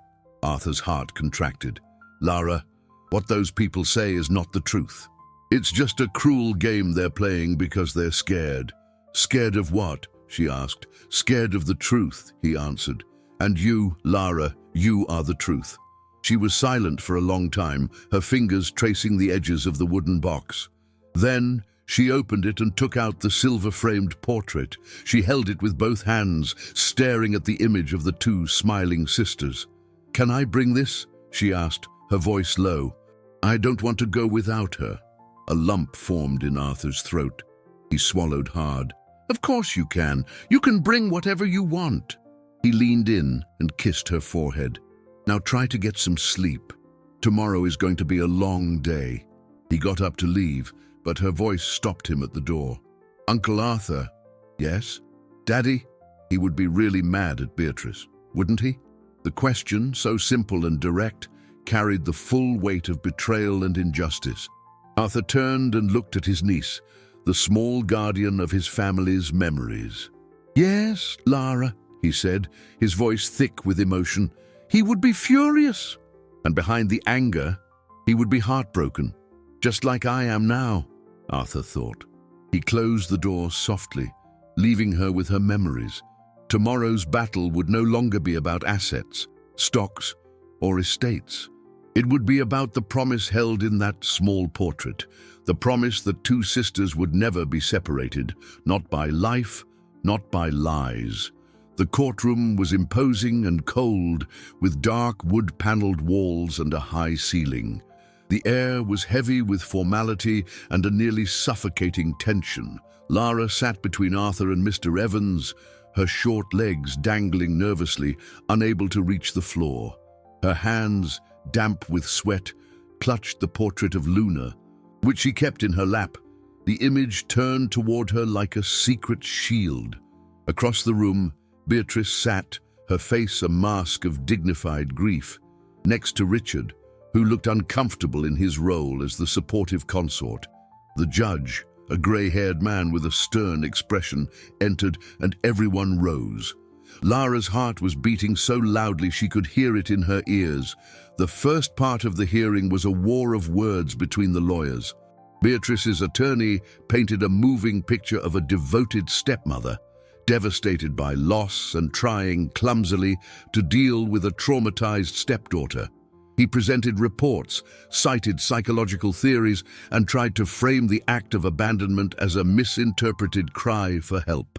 Arthur's heart contracted. "Lara, what those people say is not the truth. It's just a cruel game they're playing because they're scared." "Scared of what?" she asked. "Scared of the truth," he answered. "And you, Lara, you are the truth." She was silent for a long time, her fingers tracing the edges of the wooden box. Then She opened it and took out the silver-framed portrait. She held it with both hands, staring at the image of the two smiling sisters. "Can I bring this?" she asked, her voice low. "I don't want to go without her." A lump formed in Arthur's throat. He swallowed hard. "Of course you can. You can bring whatever you want." He leaned in and kissed her forehead. "Now try to get some sleep. Tomorrow is going to be a long day." He got up to leave, but her voice stopped him at the door. "Uncle Arthur." "Yes?" "Daddy?" He would be really mad at Beatrice, wouldn't he? The question, so simple and direct, carried the full weight of betrayal and injustice. Arthur turned and looked at his niece, the small guardian of his family's memories. "Yes, Lara," he said, his voice thick with emotion. "He would be furious. And behind the anger, he would be heartbroken. Just like I am now," Arthur thought. He closed the door softly, leaving her with her memories. Tomorrow's battle would no longer be about assets, stocks, or estates. It would be about the promise held in that small portrait, the promise that two sisters would never be separated, not by life, not by lies. The courtroom was imposing and cold, with dark wood-paneled walls and a high ceiling. The air was heavy with formality and a nearly suffocating tension. Lara sat between Arthur and Mr. Evans, her short legs dangling nervously, unable to reach the floor. Her hands, damp with sweat, clutched the portrait of Luna, which she kept in her lap. The image turned toward her like a secret shield. Across the room, Beatrice sat, her face a mask of dignified grief, next to Richard, who looked uncomfortable in his role as the supportive consort. The judge, a grey-haired man with a stern expression, entered and everyone rose. Lara's heart was beating so loudly she could hear it in her ears. The first part of the hearing was a war of words between the lawyers. Beatrice's attorney painted a moving picture of a devoted stepmother, devastated by loss and trying clumsily to deal with a traumatized stepdaughter. He presented reports, cited psychological theories, and tried to frame the act of abandonment as a misinterpreted cry for help.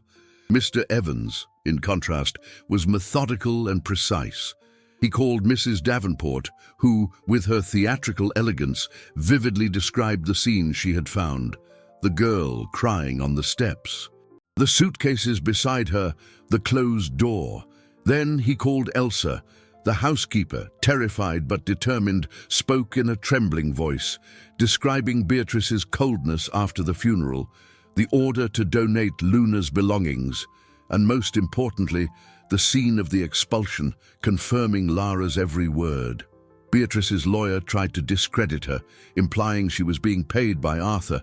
Mr. Evans, in contrast, was methodical and precise. He called Mrs. Davenport, who, with her theatrical elegance, vividly described the scene she had found. The girl crying on the steps, the suitcases beside her, the closed door. Then he called Elsa. The housekeeper, terrified but determined, spoke in a trembling voice, describing Beatrice's coldness after the funeral, the order to donate Luna's belongings, and most importantly, the scene of the expulsion, confirming Lara's every word. Beatrice's lawyer tried to discredit her, implying she was being paid by Arthur,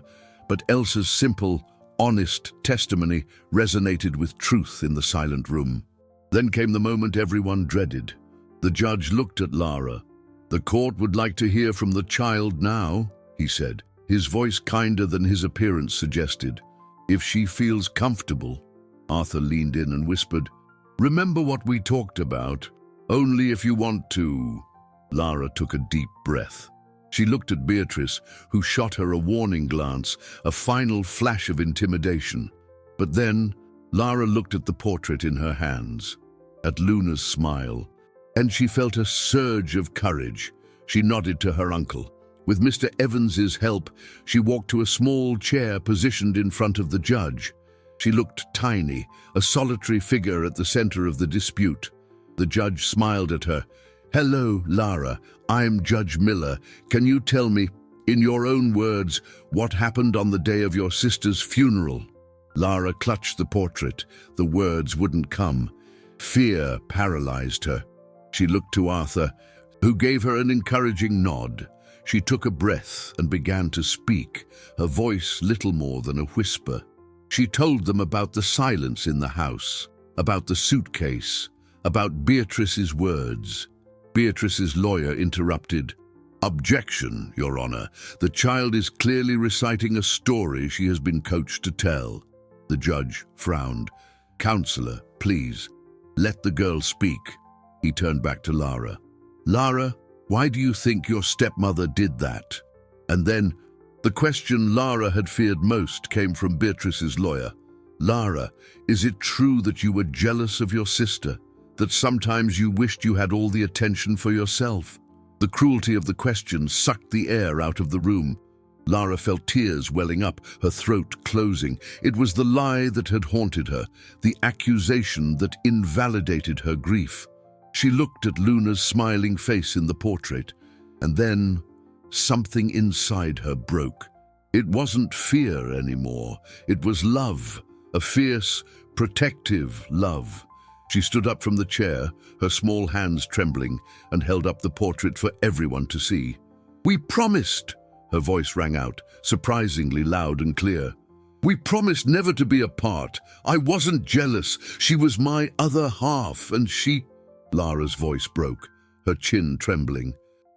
but Elsa's simple, honest testimony resonated with truth in the silent room. Then came the moment everyone dreaded. The judge looked at Lara. "The court would like to hear from the child now," he said, his voice kinder than his appearance suggested. "If she feels comfortable." Arthur leaned in and whispered, "Remember what we talked about? Only if you want to." Lara took a deep breath. She looked at Beatrice, who shot her a warning glance, a final flash of intimidation. But then, Lara looked at the portrait in her hands, at Luna's smile, and she felt a surge of courage. She nodded to her uncle. With Mr. Evans's help, she walked to a small chair positioned in front of the judge. She looked tiny, a solitary figure at the center of the dispute. The judge smiled at her. "Hello, Lara. I'm Judge Miller. Can you tell me, in your own words, what happened on the day of your sister's funeral?" Lara clutched the portrait. The words wouldn't come. Fear paralyzed her. She looked to Arthur, who gave her an encouraging nod. She took a breath and began to speak, her voice little more than a whisper. She told them about the silence in the house, about the suitcase, about Beatrice's words. Beatrice's lawyer interrupted. "Objection, Your Honor. The child is clearly reciting a story she has been coached to tell." The judge frowned. "Counselor, please, let the girl speak." He turned back to Lara. "Lara, why do you think your stepmother did that?" And then, The question Lara had feared most came from Beatrice's lawyer. "Lara, is it true that you were jealous of your sister? That sometimes you wished you had all the attention for yourself?" The cruelty of the question sucked the air out of the room. Lara felt tears welling up, her throat closing. It was the lie that had haunted her, the accusation that invalidated her grief. She looked at Luna's smiling face in the portrait, and then something inside her broke. It wasn't fear anymore. It was love, a fierce, protective love. She stood up from the chair, her small hands trembling, and held up the portrait for everyone to see. "We promised," her voice rang out, surprisingly loud and clear. "We promised never to be apart. I wasn't jealous. She was my other half, and she—" Lara's voice broke, her chin trembling.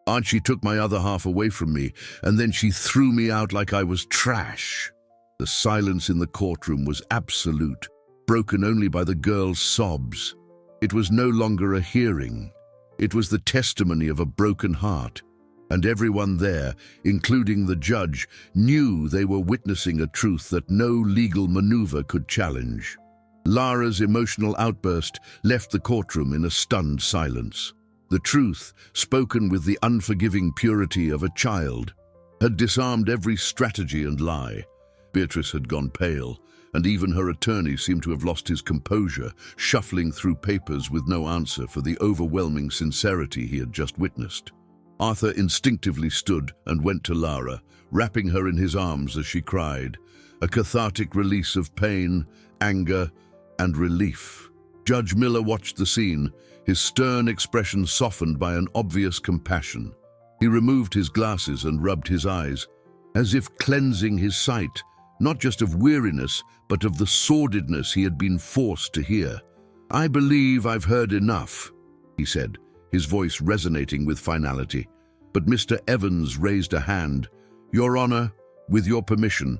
"Aunt, she took my other half away from me, and then she threw me out like I was trash." The silence in the courtroom was absolute, broken only by the girl's sobs. It was no longer a hearing. It was the testimony of a broken heart. And everyone there, including the judge, knew they were witnessing a truth that no legal maneuver could challenge. Lara's emotional outburst left the courtroom in a stunned silence. The truth, spoken with the unforgiving purity of a child, had disarmed every strategy and lie. Beatrice had gone pale, and even her attorney seemed to have lost his composure, shuffling through papers with no answer for the overwhelming sincerity he had just witnessed. Arthur instinctively stood and went to Lara, wrapping her in his arms as she cried, a cathartic release of pain, anger, and relief. Judge Miller watched the scene, his stern expression softened by an obvious compassion. He removed his glasses and rubbed his eyes, as if cleansing his sight, not just of weariness, but of the sordidness he had been forced to hear. "I believe I've heard enough," he said, his voice resonating with finality. But Mr. Evans raised a hand. "Your Honor, with your permission,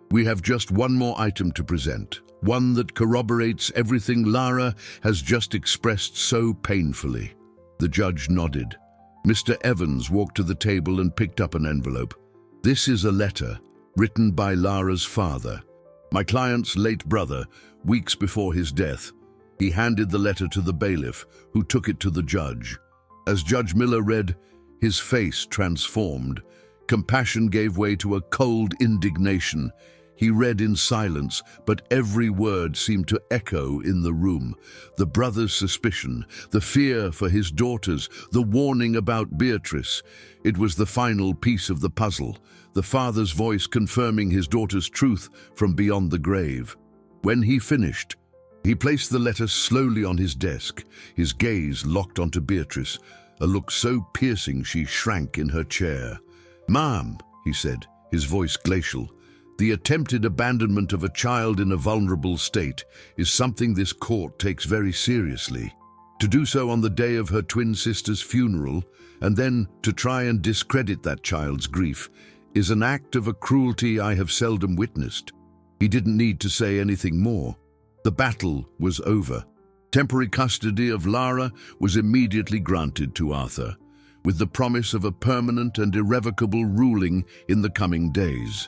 we have just one more item to present, one that corroborates everything Lara has just expressed so painfully." The judge nodded. Mr. Evans walked to the table and picked up an envelope. "This is a letter written by Lara's father, my client's late brother, weeks before his death." He handed the letter to the bailiff, who took it to the judge. As Judge Miller read, his face transformed. Compassion gave way to a cold indignation. He read in silence, but every word seemed to echo in the room. The brother's suspicion, the fear for his daughters, the warning about Beatrice. It was the final piece of the puzzle, the father's voice confirming his daughter's truth from beyond the grave. When he finished, he placed the letter slowly on his desk, his gaze locked onto Beatrice, a look so piercing she shrank in her chair. "Ma'am," he said, his voice glacial, "the attempted abandonment of a child in a vulnerable state is something this court takes very seriously. To do so on the day of her twin sister's funeral, and then to try and discredit that child's grief, is an act of a cruelty I have seldom witnessed." He didn't need to say anything more. The battle was over. Temporary custody of Lara was immediately granted to Arthur, with the promise of a permanent and irrevocable ruling in the coming days.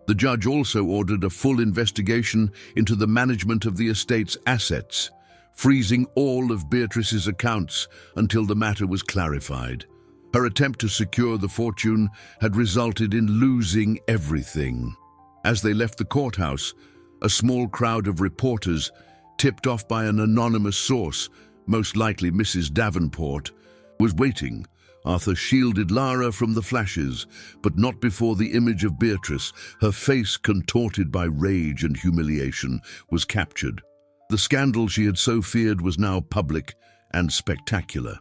The judge also ordered a full investigation into the management of the estate's assets, freezing all of Beatrice's accounts until the matter was clarified. Her attempt to secure the fortune had resulted in losing everything. As they left the courthouse, a small crowd of reporters, tipped off by an anonymous source, most likely Mrs. Davenport, was waiting. Arthur shielded Lara from the flashes, but not before the image of Beatrice, her face contorted by rage and humiliation, was captured. The scandal she had so feared was now public and spectacular.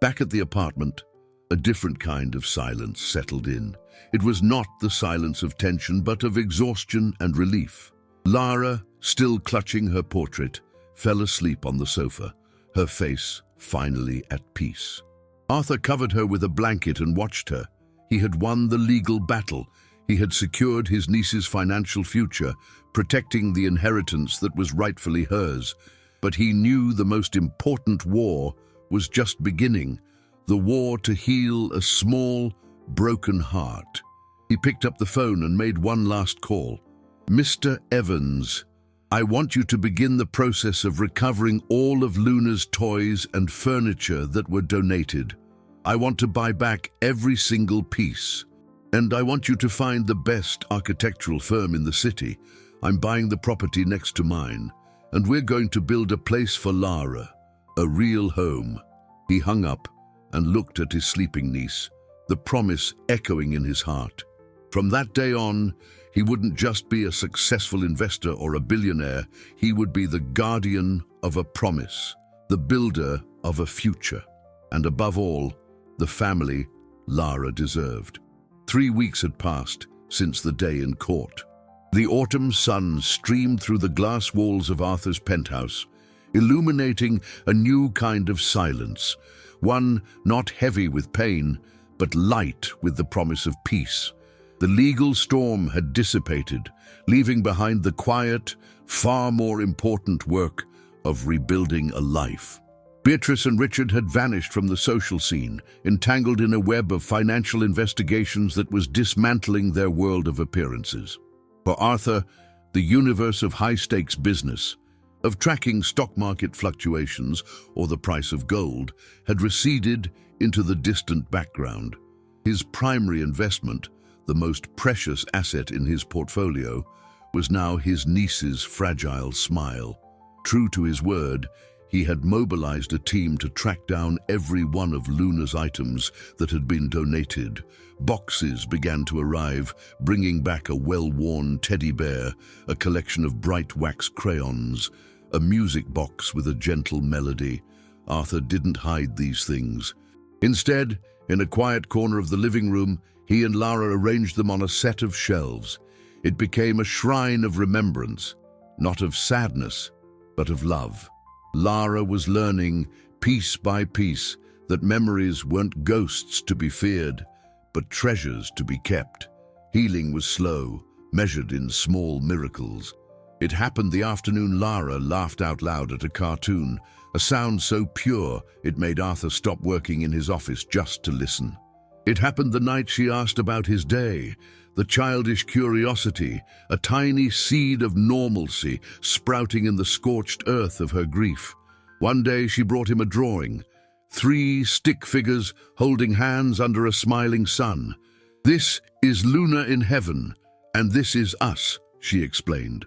Back at the apartment, a different kind of silence settled in. It was not the silence of tension, but of exhaustion and relief. Lara, still clutching her portrait, fell asleep on the sofa, her face finally at peace. Arthur covered her with a blanket and watched her. He had won the legal battle. He had secured his niece's financial future, protecting the inheritance that was rightfully hers. But he knew the most important war was just beginning, the war to heal a small, broken heart. He picked up the phone and made one last call. "Mr. Evans, I want you to begin the process of recovering all of Luna's toys and furniture that were donated. I want to buy back every single piece. And I want you to find the best architectural firm in the city. I'm buying the property next to mine, and we're going to build a place for Lara, a real home." He hung up and looked at his sleeping niece, the promise echoing in his heart. From that day on, he wouldn't just be a successful investor or a billionaire, he would be the guardian of a promise, the builder of a future, and above all, the family Lara deserved. 3 weeks had passed since the day in court. The autumn sun streamed through the glass walls of Arthur's penthouse, illuminating a new kind of silence, one not heavy with pain, but light with the promise of peace. The legal storm had dissipated, leaving behind the quiet, far more important work of rebuilding a life. Beatrice and Richard had vanished from the social scene, entangled in a web of financial investigations that was dismantling their world of appearances. For Arthur, the universe of high-stakes business, of tracking stock market fluctuations or the price of gold, had receded into the distant background. His primary investment, the most precious asset in his portfolio, was now his niece's fragile smile. True to his word, he had mobilized a team to track down every one of Luna's items that had been donated. Boxes began to arrive, bringing back a well-worn teddy bear, a collection of bright wax crayons, a music box with a gentle melody. Arthur didn't hide these things. Instead, in a quiet corner of the living room, he and Lara arranged them on a set of shelves. It became a shrine of remembrance, not of sadness, but of love. Lara was learning, piece by piece, that memories weren't ghosts to be feared, but treasures to be kept. Healing was slow, measured in small miracles. It happened the afternoon Lara laughed out loud at a cartoon, a sound so pure it made Arthur stop working in his office just to listen. It happened the night she asked about his day, the childish curiosity, a tiny seed of normalcy sprouting in the scorched earth of her grief. One day she brought him a drawing, 3 stick figures holding hands under a smiling sun. "This is Luna in heaven, and this is us," she explained.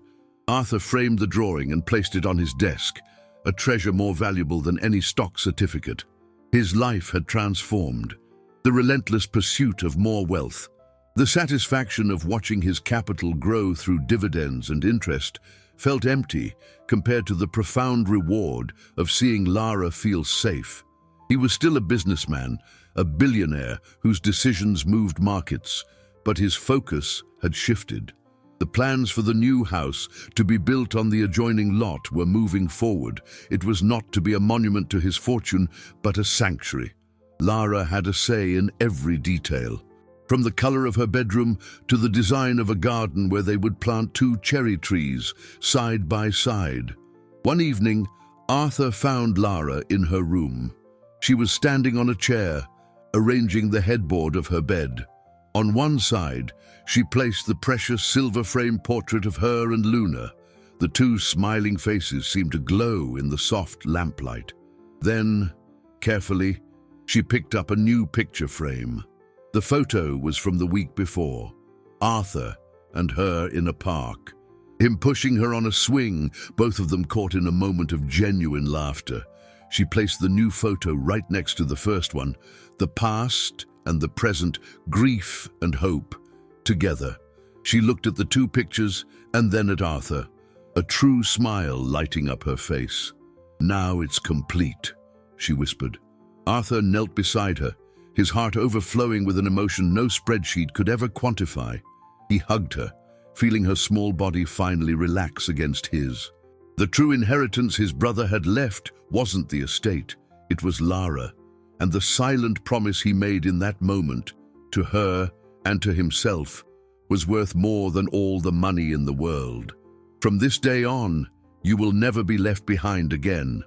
Arthur framed the drawing and placed it on his desk, a treasure more valuable than any stock certificate. His life had transformed. The relentless pursuit of more wealth, the satisfaction of watching his capital grow through dividends and interest, felt empty compared to the profound reward of seeing Lara feel safe. He was still a businessman, a billionaire whose decisions moved markets, but his focus had shifted. The plans for the new house, to be built on the adjoining lot, were moving forward. It was not to be a monument to his fortune, but a sanctuary. Lara had a say in every detail, from the color of her bedroom to the design of a garden where they would plant 2 cherry trees side by side. One evening, Arthur found Lara in her room. She was standing on a chair, arranging the headboard of her bed. On one side, she placed the precious silver-framed portrait of her and Luna. The 2 smiling faces seemed to glow in the soft lamplight. Then, carefully, she picked up a new picture frame. The photo was from the week before, Arthur and her in a park, him pushing her on a swing, both of them caught in a moment of genuine laughter. She placed the new photo right next to the first one, the past and the present, grief and hope, together. She looked at the 2 pictures and then at Arthur, a true smile lighting up her face. "Now it's complete," she whispered. Arthur knelt beside her, his heart overflowing with an emotion no spreadsheet could ever quantify. He hugged her, feeling her small body finally relax against his. The true inheritance his brother had left wasn't the estate, it was Lara, and the silent promise he made in that moment, to her and to himself, was worth more than all the money in the world. "From this day on, you will never be left behind again,"